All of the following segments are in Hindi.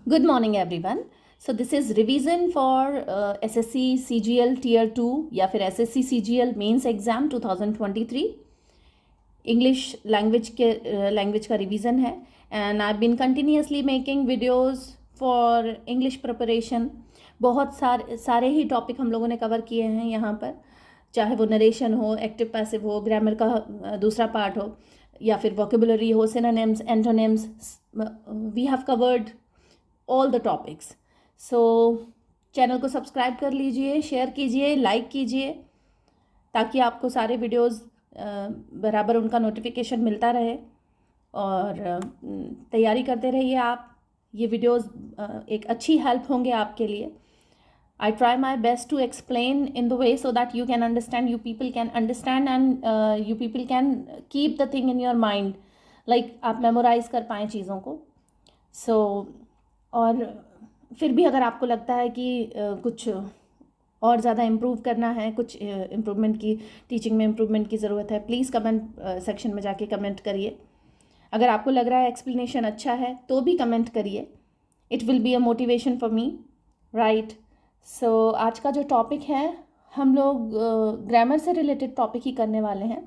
Good morning everyone. So this is revision for SSC CGL Tier 2 या फिर SSC CGL Mains Exam 2023 English language का revision है and I've been continuously making videos for English preparation. बहुत सारे ही टॉपिक हम लोगों ने कवर किए हैं यहाँ पर, चाहे वो नरेशन हो, एक्टिव पैसिव हो, ग्रामर का दूसरा पार्ट हो या फिर वोकेबुलरी हो, synonyms, antonyms. We have covered all the topics. So channel को सब्सक्राइब कर लीजिए, शेयर कीजिए, लाइक कीजिए ताकि आपको सारे वीडियोस बराबर उनका नोटिफिकेशन मिलता रहे और तैयारी करते रहिए आप. ये वीडियोस एक अच्छी हेल्प होंगे आपके लिए. I try my best to explain in the way so that you can understand, you people can understand and you people can keep the thing in your mind, like आप memorize कर पाएँ चीज़ों को. So और फिर भी अगर आपको लगता है कि कुछ और ज़्यादा इम्प्रूव करना है, कुछ इम्प्रूवमेंट की, टीचिंग में इम्प्रूवमेंट की ज़रूरत है, प्लीज़ कमेंट सेक्शन में जाके कमेंट करिए. अगर आपको लग रहा है एक्सप्लेनेशन अच्छा है तो भी कमेंट करिए. It will be a motivation for me, right. So आज का जो टॉपिक है, हम लोग ग्रामर से रिलेटेड टॉपिक ही करने वाले हैं.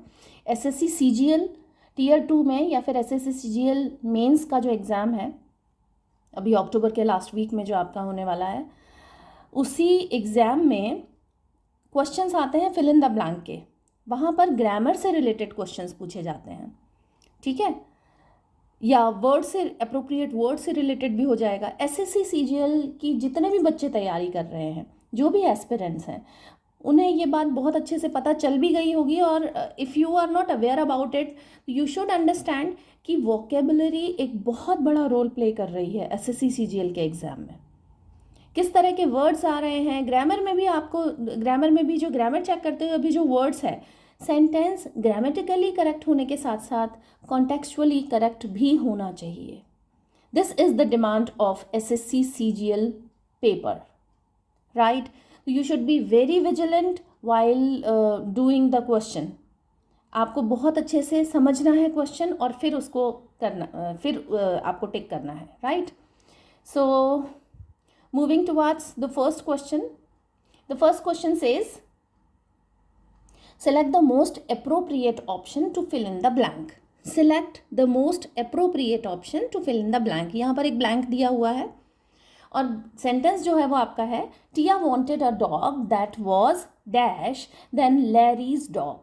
एसएससी सीजीएल टीयर 2 में या फिर एसएससी सीजीएल मेंस का जो एग्ज़ाम है अभी अक्टूबर के लास्ट वीक में जो आपका होने वाला है, उसी एग्ज़ाम में क्वेश्चंस आते हैं फिल इन द ब्लैंक के. वहाँ पर ग्रामर से रिलेटेड क्वेश्चंस पूछे जाते हैं, ठीक है, या वर्ड से, अप्रोप्रिएट वर्ड से रिलेटेड भी हो जाएगा. एसएससी सीजीएल की जितने भी बच्चे तैयारी कर रहे हैं, जो भी एस्पिरेंट्स हैं, उन्हें ये बात बहुत अच्छे से पता चल भी गई होगी. और if you are not aware about it, you should understand कि वोकेबुलरी एक बहुत बड़ा रोल प्ले कर रही है एसएससी सीजीएल के एग्ज़ाम में. किस तरह के वर्ड्स आ रहे हैं ग्रामर में भी, आपको ग्रामर में भी जो ग्रामर चेक करते हुए अभी जो वर्ड्स है, सेंटेंस ग्रामेटिकली करेक्ट होने के साथ साथ कॉन्टेक्चुअली करेक्ट भी होना चाहिए. This is the demand of SSC CGL paper, right. You should be very vigilant while doing the question. आपको बहुत अच्छे से समझना है क्वेश्चन और फिर उसको करना, फिर आपको टिक करना है, right. So moving towards the first question. The first question says select the most appropriate option to fill in the blank. Select the most appropriate option to fill in the blank. यहाँ पर एक blank दिया हुआ है और सेंटेंस जो है वो आपका है, टिया wanted a dog that was dash then Larry's dog.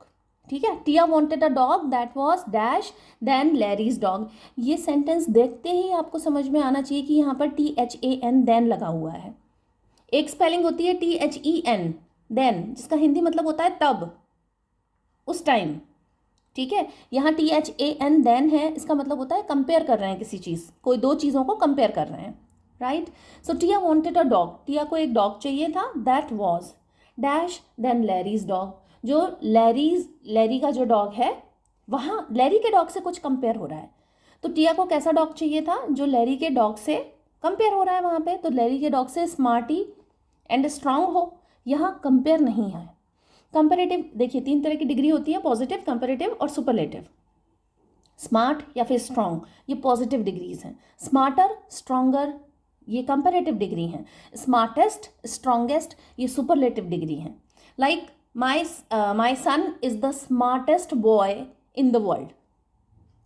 ठीक है, टिया wanted a dog that was dash then Larry's dog. ये सेंटेंस देखते ही आपको समझ में आना चाहिए कि यहाँ पर THAN then लगा हुआ है. एक स्पेलिंग होती है THEN then, जिसका हिंदी मतलब होता है तब, उस टाइम, ठीक है. यहाँ THAN then है, इसका मतलब होता है कंपेयर कर रहे हैं किसी चीज़, कोई दो चीज़ों को कंपेयर कर रहे हैं, right. So Tia wanted a dog, Tia को एक डॉग चाहिए था, that was dash than Larry's dog. जो लैरी का जो डॉग है, वहाँ लैरी के डॉग से कुछ कंपेयर हो रहा है, तो टिया को कैसा डॉग चाहिए था जो लैरी के डॉग से कंपेयर हो रहा है वहाँ पे, तो लैरी के डॉग से स्मार्टी एंड स्ट्रांग हो. यहाँ कंपेयर नहीं है. कंपेरेटिव, देखिए 3 तरह की डिग्री होती है, पॉजिटिव, कंपेरेटिव और सुपरलेटिव. स्मार्ट या फिर स्ट्रॉन्ग, ये पॉजिटिव डिग्रीज हैं. स्मार्टर, स्ट्रॉन्गर, ये कंपेरेटिव डिग्री हैं. स्मार्टेस्ट, स्ट्रॉन्गेस्ट, ये सुपरलेटिव डिग्री हैं. Like my son is the smartest boy in the world,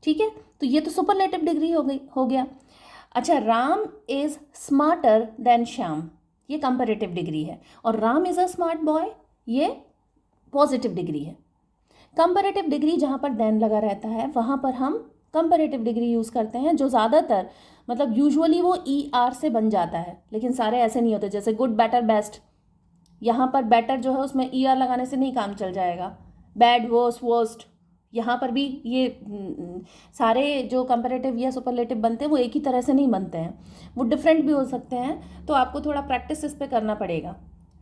ठीक है, तो ये तो सुपरलेटिव डिग्री हो गया. अच्छा, Ram is smarter than Shyam, ये कंपेरेटिव डिग्री है. और Ram is a smart boy, ये पॉजिटिव डिग्री है. कंपैरेटिव डिग्री जहाँ पर देन लगा रहता है, वहाँ पर हम कंपैरेटिव डिग्री यूज़ करते हैं, जो ज़्यादातर, मतलब यूजुअली वो ER से बन जाता है, लेकिन सारे ऐसे नहीं होते. जैसे गुड, बेटर, बेस्ट, यहाँ पर बेटर जो है उसमें ER लगाने से नहीं काम चल जाएगा. बैड, वर्स, वर्स्ट, यहाँ पर भी ये सारे जो कंपैरेटिव या सुपरलेटिव बनते हैं वो एक ही तरह से नहीं बनते हैं, वो डिफरेंट भी हो सकते हैं. तो आपको थोड़ा प्रैक्टिस इस पर करना पड़ेगा,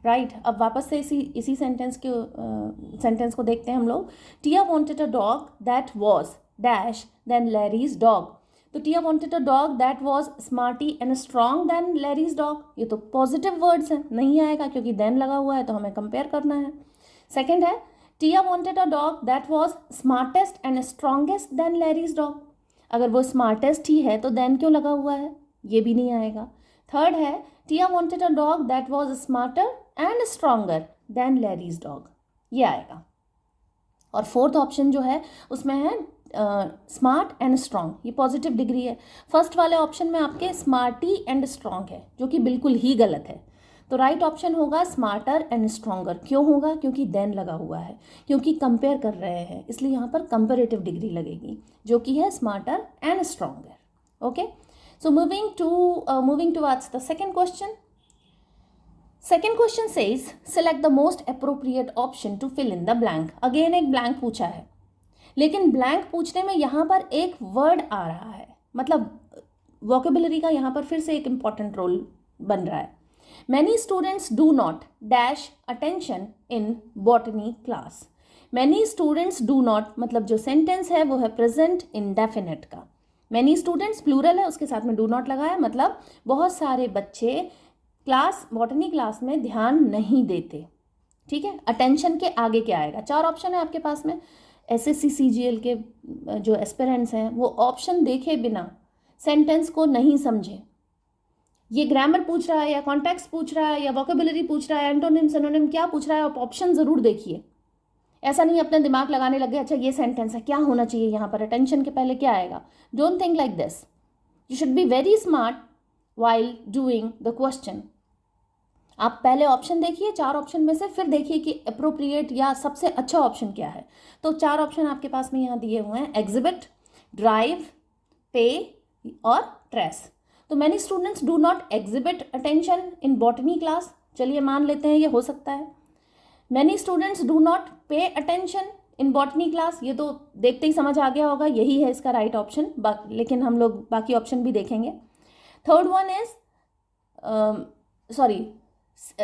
राइट. अब वापस से इसी सेंटेंस को देखते हैं हम लोग. Tia wanted a dog that was dash than Larry's dog. तो Tia wanted a dog that was smarty and strong than Larry's dog, ये तो पॉजिटिव वर्ड्स हैं, नहीं आएगा क्योंकि देन लगा हुआ है, तो हमें कंपेयर करना है. सेकेंड है, Tia wanted a dog that was smartest and strongest than Larry's dog. अगर वो स्मार्टेस्ट ही है तो देन क्यों लगा हुआ है, ये भी नहीं आएगा. थर्ड है Tia wanted a dog that was smarter and stronger than Larry's dog, ये आएगा। और फोर्थ ऑप्शन जो है उसमें है स्मार्ट एंड स्ट्रॉन्ग, ये पॉजिटिव डिग्री है। फर्स्ट वाले ऑप्शन में आपके स्मार्टी एंड स्ट्रॉन्ग है, जो कि बिल्कुल ही गलत है। तो राइट ऑप्शन होगा स्मार्टर एंड स्ट्रॉन्गर। क्यों होगा? क्योंकि देन लगा हुआ है, क्योंकि कंपेयर कर रहे हैं, इसलिए यहाँ पर कंपेरेटिव डिग्री लगेगी, जो कि है smarter and stronger. Okay, so moving towards the second question. Second question says select the most appropriate option to fill in the blank. Again एक ब्लैंक पूछा है, लेकिन ब्लैंक पूछने में यहाँ पर एक वर्ड आ रहा है, मतलब वोकेबुलरी का यहाँ पर फिर से एक इंपॉर्टेंट रोल बन रहा है. Many students do not dash attention in botany class. Many students do not, मतलब जो सेंटेंस है वो है प्रेजेंट इंडेफिनिट का. मैनी स्टूडेंट्स प्लूरल है, उसके साथ में डू नॉट लगा है, मतलब बहुत सारे बच्चे बॉटनी क्लास में ध्यान नहीं देते. ठीक है, अटेंशन के आगे क्या आएगा? चार ऑप्शन है आपके पास में. एसएससी सीजीएल के जो एस्पिरेंट्स हैं वो ऑप्शन देखे बिना सेंटेंस को नहीं समझे. ये ग्रामर पूछ रहा है या कॉन्टेक्स्ट पूछ रहा है या वोकेबुलरी पूछ रहा है, एंटोनिम सिनोनिम क्या पूछ रहा है, आप ऑप्शन ज़रूर देखिए. ऐसा नहीं अपना दिमाग लगाने लगे, अच्छा ये सेंटेंस है, क्या होना चाहिए यहाँ पर, अटेंशन के पहले क्या आएगा. Don't think like this. You should be very smart while doing the question. आप पहले ऑप्शन देखिए, चार ऑप्शन में से, फिर देखिए कि अप्रोप्रिएट या सबसे अच्छा ऑप्शन क्या है. तो चार ऑप्शन आपके पास में यहाँ दिए हुए हैं: एग्जिबिट, ड्राइव, पे और ट्रेस. तो many students do not exhibit attention in botany class, चलिए मान लेते हैं ये हो सकता है. Many students do not pay attention in botany class, ये तो देखते ही समझ आ गया होगा, यही है इसका राइट ऑप्शन, लेकिन हम लोग बाकी ऑप्शन भी देखेंगे. थर्ड वन इज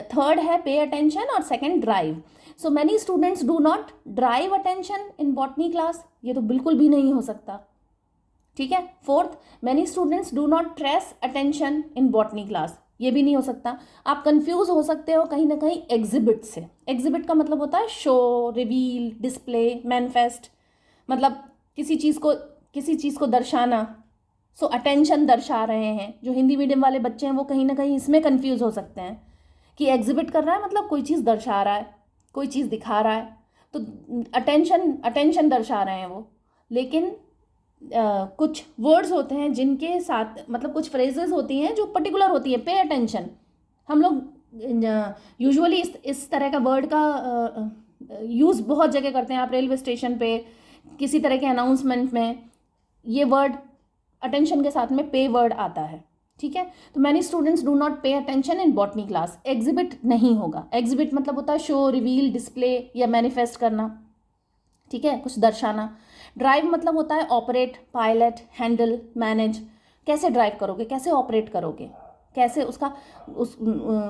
थर्ड है पे अटेंशन और second drive. So many students do not drive attention in botany class, ये तो बिल्कुल भी नहीं हो सकता. ठीक है. Fourth, many students do not trace attention in botany class, ये भी नहीं हो सकता. आप कंफ्यूज हो सकते हो कहीं ना कहीं एग्जिबिट से. एग्जिबिट का मतलब होता है शो, रिवील, डिस्प्ले, मैनिफेस्ट, मतलब किसी चीज़ को दर्शाना. सो अटेंशन दर्शा रहे हैं. जो हिंदी मीडियम वाले बच्चे हैं वो कहीं ना कहीं इसमें कंफ्यूज हो सकते हैं कि एग्जिबिट कर रहा है मतलब कोई चीज़ दर्शा रहा है, कोई चीज़ दिखा रहा है, तो अटेंशन दर्शा रहे हैं वो. लेकिन कुछ वर्ड्स होते हैं जिनके साथ, मतलब कुछ फ्रेजेस होती हैं जो पर्टिकुलर होती है. पे अटेंशन, हम लोग यूजुअली इस तरह का वर्ड का यूज़ बहुत जगह करते हैं. आप रेलवे स्टेशन पे, किसी तरह के अनाउंसमेंट में ये वर्ड अटेंशन के साथ में पे वर्ड आता है. ठीक है. तो many students do not pay attention in botany class. Exhibit नहीं होगा. एग्जिबिट मतलब होता है शो, रिवील, डिस्प्ले या मैनिफेस्ट करना. ठीक है, कुछ दर्शाना. ड्राइव मतलब होता है ऑपरेट, पायलट, हैंडल, मैनेज. कैसे ड्राइव करोगे, कैसे ऑपरेट करोगे, कैसे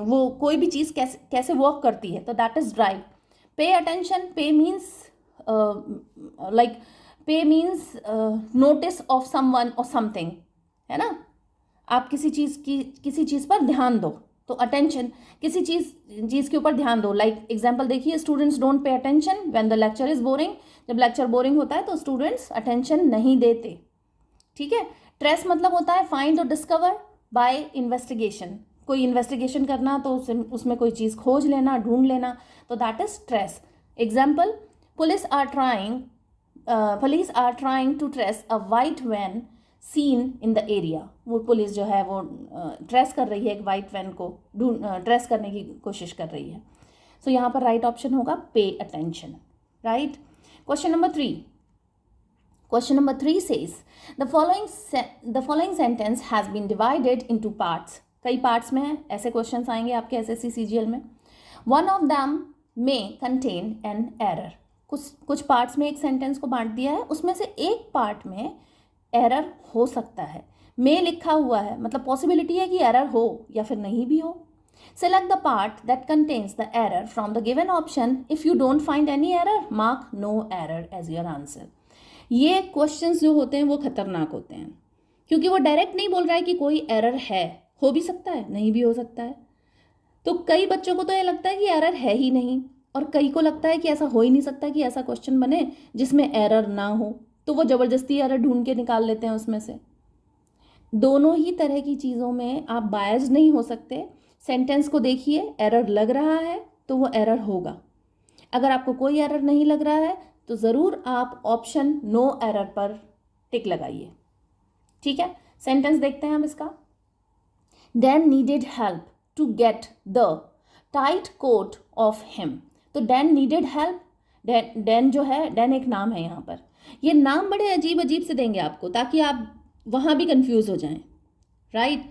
वो कोई भी चीज़ कैसे वर्क करती है, तो that is drive. Pay attention, पे मीन्स लाइक पे मीन्स नोटिस ऑफ समवन और समथिंग, है ना. आप किसी चीज़ पर ध्यान दो, तो अटेंशन, किसी चीज़ के ऊपर ध्यान दो. लाइक एग्जांपल देखिए, students don't pay attention when the lecture is boring. जब लेक्चर बोरिंग होता है तो स्टूडेंट्स अटेंशन नहीं देते. ठीक है. ट्रेस मतलब होता है फाइंड और डिस्कवर बाय इन्वेस्टिगेशन. कोई इन्वेस्टिगेशन करना, तो उसमें कोई चीज़ खोज लेना, ढूंढ लेना, तो that is trace. Example, police are trying to trace a white van seen in the area. वो पुलिस जो है वो ट्रेस कर रही है एक वाइट वैन को, ट्रेस करने की कोशिश कर रही है. सो यहाँ पर राइट ऑप्शन होगा pay attention. Right. Question number 3 says the following sentence has been divided into parts. कई पार्ट्स में है, ऐसे क्वेश्चंस आएंगे आपके एसएससी सीजीएल में. One of them may contain an error. कुछ पार्ट्स में एक सेंटेंस को बांट दिया है, उसमें से एक पार्ट में एरर हो सकता है. मे लिखा हुआ है, मतलब पॉसिबिलिटी है कि एरर हो या फिर नहीं भी हो. Select the part that contains the error from the given option. If you don't find any error, mark no error as your answer. ये क्वेश्चंस जो होते हैं वो खतरनाक होते हैं, क्योंकि वो डायरेक्ट नहीं बोल रहा है कि कोई एरर है. हो भी सकता है, नहीं भी हो सकता है. तो कई बच्चों को तो ये लगता है कि एरर है ही नहीं, और कई को लगता है कि ऐसा हो ही नहीं सकता कि ऐसा क्वेश्चन बने जिसमें एरर ना हो, तो वो ज़बरदस्ती एरर ढूंढ के निकाल लेते हैं उसमें से. दोनों ही तरह की चीज़ों में आप बायस्ड नहीं हो सकते। सेंटेंस को देखिए, एरर लग रहा है तो वो एरर होगा। अगर आपको कोई एरर नहीं लग रहा है तो ज़रूर आप ऑप्शन नो एरर पर टिक लगाइए। ठीक है, सेंटेंस देखते हैं हम इसका। Dan needed help to get the tight coat off him. तो डैन नीडेड हेल्प, डैन जो है, डैन एक नाम है यहाँ पर। ये नाम बड़े अजीब अजीब से देंगे आपको ताकि आप वहाँ भी कंफ्यूज हो जाएं, राइट।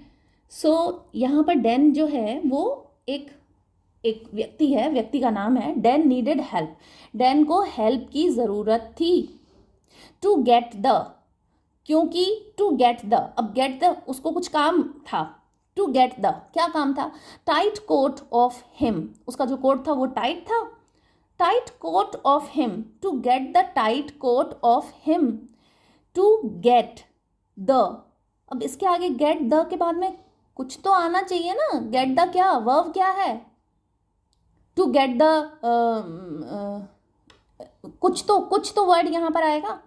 सो यहाँ पर डैन जो है वो एक व्यक्ति है, व्यक्ति का नाम है। डैन नीडेड हेल्प, डैन को हेल्प की ज़रूरत थी। टू गेट द, क्योंकि टू गेट द, अब गेट द उसको कुछ काम था। टू गेट द क्या काम था? टाइट कोट ऑफ हिम, उसका जो कोट था वो टाइट था। Tight coat off him, to get the tight coat off him, to get the. अब इसके आगे गेट द के बाद में कुछ तो आना चाहिए ना। गेट द क्या वर्ब क्या है? टू गेट द कुछ तो वर्ड यहाँ पर आएगा।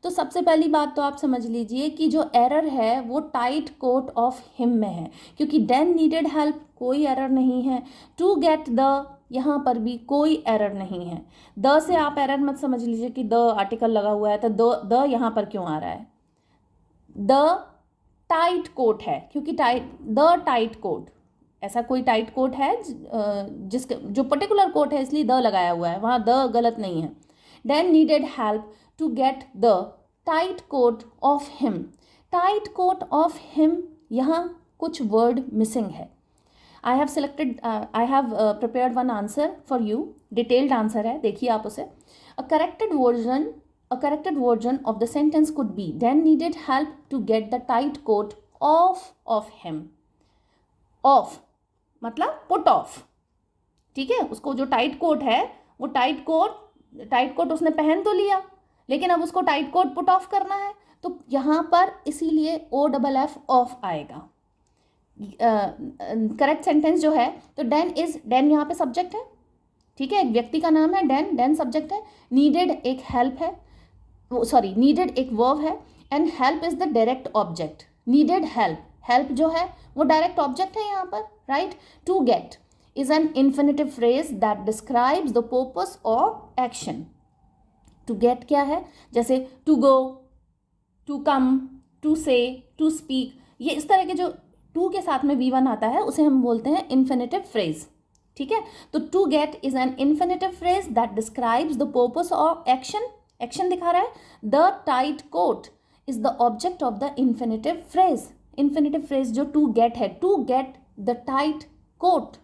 तो सबसे पहली बात तो आप समझ लीजिए कि जो एरर है वो टाइट कोट ऑफ हिम में है, क्योंकि डैन नीडेड हेल्प कोई एरर नहीं है। टू गेट द यहाँ पर भी कोई एरर नहीं है। द से आप एरर मत समझ लीजिए कि द आर्टिकल लगा हुआ है तो द यहाँ पर क्यों आ रहा है। द टाइट कोट है क्योंकि द टाइट कोट, ऐसा कोई टाइट कोट है जिसका जो पर्टिकुलर कोट है इसलिए द लगाया हुआ है, वहाँ द गलत नहीं है। Dan needed help to get the tight coat off him. Tight coat off him, यहाँ कुछ वर्ड मिसिंग है। I have prepared one answer for you, detailed answer है, देखिए आप उसे। A corrected version of the sentence could be Dan needed help to get the tight coat off him. Off मतलब पुट ऑफ, ठीक है। उसको जो टाइट कोट है वो टाइट कोट उसने पहन तो लिया, लेकिन अब उसको टाइट कोट पुट ऑफ करना है, तो यहाँ पर इसीलिए OFF ऑफ आएगा। करेक्ट सेंटेंस जो है, तो डैन यहाँ पे सब्जेक्ट है, ठीक है, एक व्यक्ति का नाम है डैन सब्जेक्ट है। नीडेड एक हेल्प है, नीडेड एक वर्ब है, and help is the direct object. Needed help जो है वो डायरेक्ट ऑब्जेक्ट है यहाँ पर, right. To get is an infinitive phrase that describes the purpose or action. To get क्या है? जैसे to go, to come, to say, to speak, ये इस तरह के जो to के साथ में V1 आता है उसे हम बोलते हैं infinitive phrase, ठीक है। तो to get is an infinitive phrase that describes the purpose or action. Action दिखा रहा है। The tight coat is the object of the infinitive phrase. Infinitive phrase जो to get है, to get the tight coat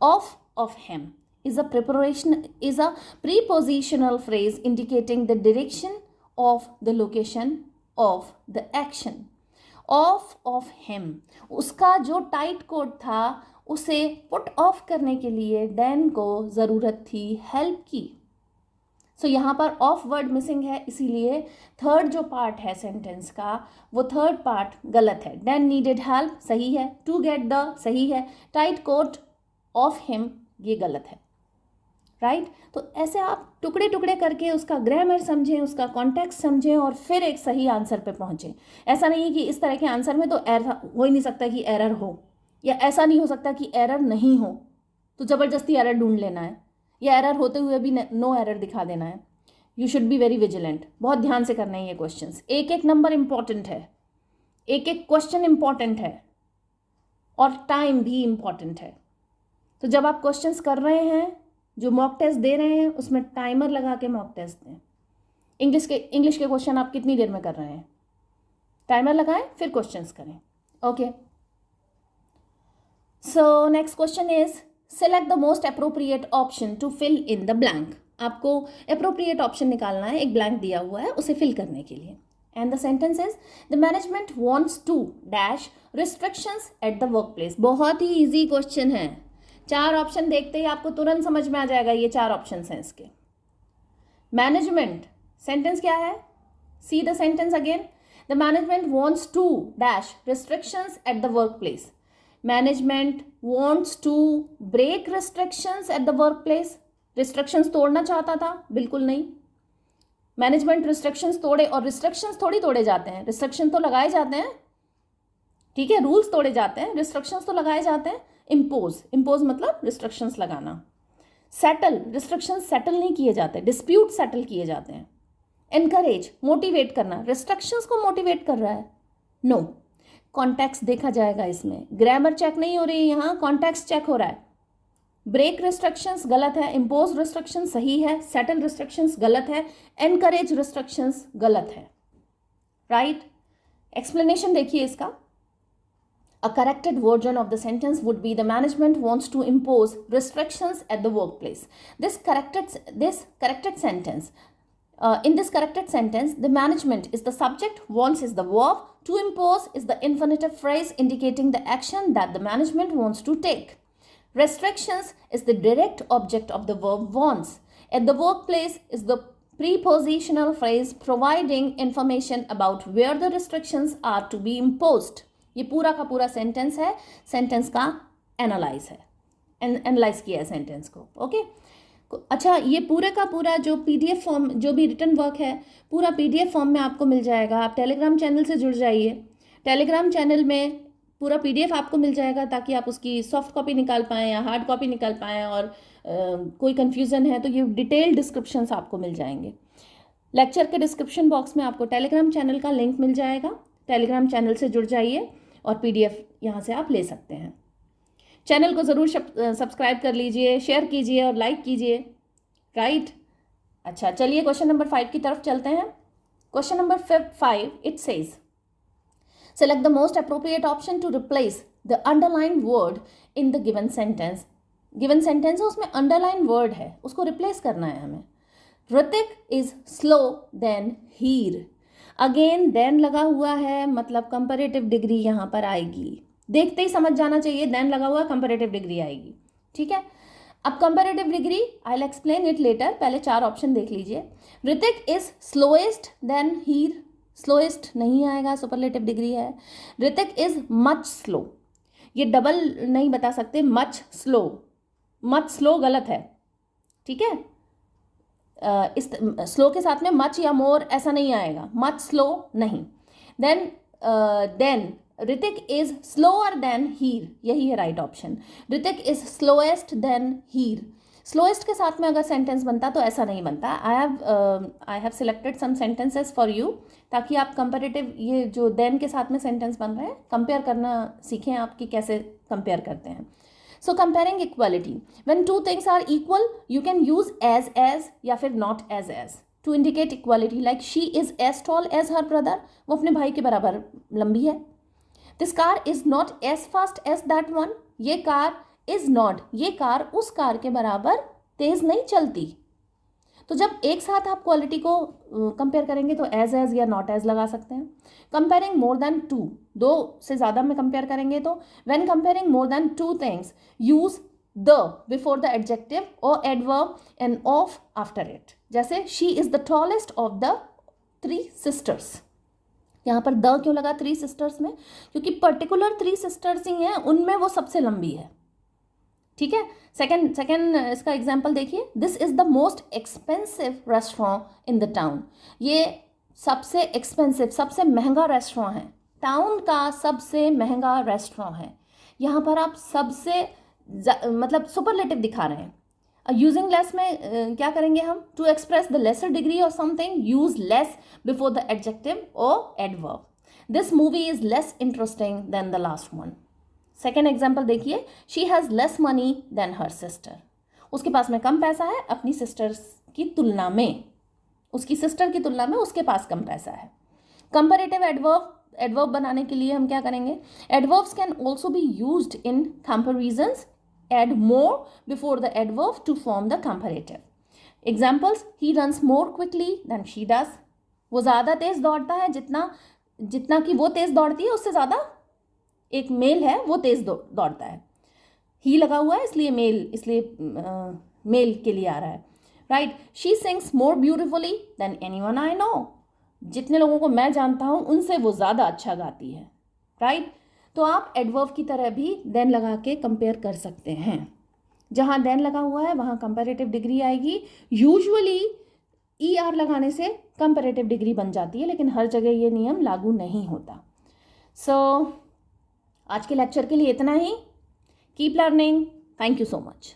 of him is a prepositional phrase indicating the direction of the location of the action. of him, उसका जो टाइट कोट था उसे पुट ऑफ करने के लिए डैन को ज़रूरत थी हेल्प की। सो यहाँ पर ऑफ वर्ड मिसिंग है, इसीलिए थर्ड जो पार्ट है सेंटेंस का वो थर्ड पार्ट गलत है। डैन नीडेड हेल्प सही है, टू गेट द सही है, टाइट कोट ऑफ हिम ये गलत है, राइट। तो ऐसे आप टुकड़े टुकड़े करके उसका ग्रामर समझें, उसका कॉन्टेक्स्ट समझें और फिर एक सही आंसर पे पहुँचें। ऐसा नहीं है कि इस तरह के आंसर में तो एरर हो ही नहीं सकता कि एरर हो, या ऐसा नहीं हो सकता कि एरर नहीं हो तो ज़बरदस्ती एरर ढूंढ लेना है, या एरर होते हुए भी नो एरर दिखा देना है। You should be very vigilant, बहुत ध्यान से करना है ये क्वेश्चंस। एक एक नंबर इम्पॉर्टेंट है, एक एक क्वेश्चन इम्पॉर्टेंट है और टाइम भी इम्पॉर्टेंट है। तो जब आप क्वेश्चंस कर रहे हैं, जो मॉक टेस्ट दे रहे हैं, उसमें टाइमर लगा के मॉक टेस्ट दें। इंग्लिश के क्वेश्चन आप कितनी देर में कर रहे हैं, टाइमर लगाएं फिर क्वेश्चंस करें, okay. So next question is select the most appropriate option to fill in the blank. आपको अप्रोप्रिएट ऑप्शन निकालना है, एक ब्लैंक दिया हुआ है उसे फिल करने के लिए। And the sentence is the management wants to dash restrictions at the work place. बहुत ही ईजी क्वेश्चन है, 4 ऑप्शन देखते ही आपको तुरंत समझ में आ जाएगा ये 4 ऑप्शन हैं इसके। मैनेजमेंट, सेंटेंस क्या है? See the sentence again. The management wants to dash restrictions at the work place. Management wants to break restrictions at the work place. Restrictions तोड़ना चाहता था? बिल्कुल नहीं। मैनेजमेंट रिस्ट्रिक्शंस तोड़े, और रिस्ट्रिक्शंस थोड़ी तोड़े जाते हैं, रिस्ट्रिक्शन तो लगाए जाते हैं। ठीक है, रूल्स तोड़े जाते हैं, रिस्ट्रिक्शंस तो लगाए जाते हैं। इम्पोज मतलब रिस्ट्रिक्शंस लगाना। सेटल, रिस्ट्रिक्शंस सेटल नहीं किए जाते, डिस्प्यूट सेटल किए जाते हैं। एनकरेज, मोटिवेट करना, रिस्ट्रिक्शंस को मोटिवेट कर रहा है, नो। कॉन्टेक्स्ट देखा जाएगा इसमें, ग्रामर चेक नहीं हो रही है यहाँ, कॉन्टेक्स्ट चेक हो रहा है। ब्रेक रिस्ट्रिक्शंस गलत है, इम्पोज रिस्ट्रिक्शंस सही है, सेटल रिस्ट्रिक्शंस गलत है, एनकरेज रिस्ट्रिक्शंस गलत है, राइट। एक्सप्लेनेशन देखिए इसका। A corrected version of the sentence would be the management wants to impose restrictions at the workplace. This corrected sentence, in this corrected sentence, the management is the subject, wants is the verb, to impose is the infinitive phrase indicating the action that the management wants to take. Restrictions is the direct object of the verb wants. At the workplace is the prepositional phrase providing information about where the restrictions are to be imposed. ये पूरा का पूरा सेंटेंस है, सेंटेंस का एनालाइज है, एनालाइज किया है सेंटेंस को, ओके। अच्छा, ये पूरे का पूरा जो पीडीएफ फॉर्म, जो भी रिटन वर्क है, पूरा पीडीएफ फॉर्म में आपको मिल जाएगा। आप टेलीग्राम चैनल से जुड़ जाइए, टेलीग्राम चैनल में पूरा पीडीएफ आपको मिल जाएगा, ताकि आप उसकी सॉफ्ट कॉपी निकाल पाएँ या हार्ड कॉपी निकाल पाएँ, और कोई कन्फ्यूज़न है तो ये डिटेल डिस्क्रिप्शंस आपको मिल जाएंगे। लेक्चर के डिस्क्रिप्शन बॉक्स में आपको टेलीग्राम चैनल का लिंक मिल जाएगा, टेलीग्राम चैनल से जुड़ जाइए और पीडीएफ यहाँ से आप ले सकते हैं। चैनल को ज़रूर सब्सक्राइब कर लीजिए, शेयर कीजिए और लाइक कीजिए, राइट। अच्छा, चलिए क्वेश्चन नंबर 5 की तरफ चलते हैं। Question number 5, it says select the most appropriate option to replace the underline word in the given sentence. Given sentence है, उसमें अंडरलाइन वर्ड है, उसको रिप्लेस करना है हमें। Hrithik is slow than her. Again than लगा हुआ है, मतलब कंपैरेटिव डिग्री यहाँ पर आएगी। देखते ही समझ जाना चाहिए, देन लगा हुआ कंपैरेटिव डिग्री आएगी, ठीक है। अब comparative degree I will explain it later, पहले 4 ऑप्शन देख लीजिए। Hrithik is slowest than Heer, slowest नहीं आएगा, सुपरलेटिव डिग्री है। ऋतिक इज मच स्लो, ये डबल नहीं बता सकते, मच स्लो गलत है, ठीक है। इस स्लो के साथ में मच या मोर ऐसा नहीं आएगा, मच स्लो नहीं। Then Hrithik is slower than Heer, यही है right option. Hrithik is slowest than Heer. Slowest के साथ में अगर सेंटेंस बनता तो ऐसा नहीं बनता। I have selected some sentences for you, ताकि आप कंपैरेटिव, ये जो देन के साथ में सेंटेंस बन रहे हैं, कंपेयर करना सीखें आप कि कैसे कंपेयर करते हैं। So comparing equality, when two things are equal, you can use as या फिर not as to indicate equality. Like she is as tall as her brother, वो अपने भाई के बराबर लंबी है। This car is not as fast as that one, ये कार is not, ये कार उस कार के बराबर तेज नहीं चलती। तो जब एक साथ आप क्वालिटी को कंपेयर करेंगे तो एज या नॉट एज लगा सकते हैं। कंपेयरिंग मोर देन 2, 2 से ज़्यादा में कंपेयर करेंगे तो when comparing more than 2 things use the before the adjective और adverb and of after it. जैसे she is the tallest of the 3 sisters, यहाँ पर द क्यों लगा 3 सिस्टर्स में? क्योंकि पर्टिकुलर 3 सिस्टर्स ही हैं, उनमें वो सबसे लंबी है, ठीक है। सेकेंड इसका एग्जाम्पल देखिए। This is the most expensive restaurant in the town, ये सबसे एक्सपेंसिव, सबसे महंगा रेस्टोरेंट है, टाउन का सबसे महंगा रेस्टोरेंट है। यहाँ पर आप सबसे मतलब सुपरलेटिव दिखा रहे हैं। यूजिंग लेस में क्या करेंगे हम? To express the lesser degree और something, use less before the adjective और adverb. This movie is less interesting than the last one. Second example देखिए। She has less money than her sister, उसके पास में कम पैसा है अपनी सिस्टर्स की तुलना में, उसकी सिस्टर की तुलना में उसके पास कम पैसा है। कंपैरेटिव एडवर्ब बनाने के लिए हम क्या करेंगे? Adverbs can also be used in comparisons, add more before the adverb to form the comparative. Examples, he runs more quickly than she does, वो ज़्यादा तेज़ दौड़ता है, जितना कि वो तेज़ दौड़ती है उससे ज़्यादा एक मेल है वो तेज़ दौड़ता है। ही लगा हुआ है इसलिए मेल के लिए आ रहा है, right. She sings more beautifully than anyone I know, जितने लोगों को मैं जानता हूँ उनसे वो ज़्यादा अच्छा गाती है, राइट। तो आप एडवर्ब की तरह भी देन लगा के कंपेयर कर सकते हैं। जहाँ देन लगा हुआ है वहाँ कंपैरेटिव डिग्री आएगी। यूजुअली ER लगाने से कंपैरेटिव डिग्री बन जाती है, लेकिन हर जगह ये नियम लागू नहीं होता। सो आज के लेक्चर के लिए इतना ही. Keep learning. Thank you so much.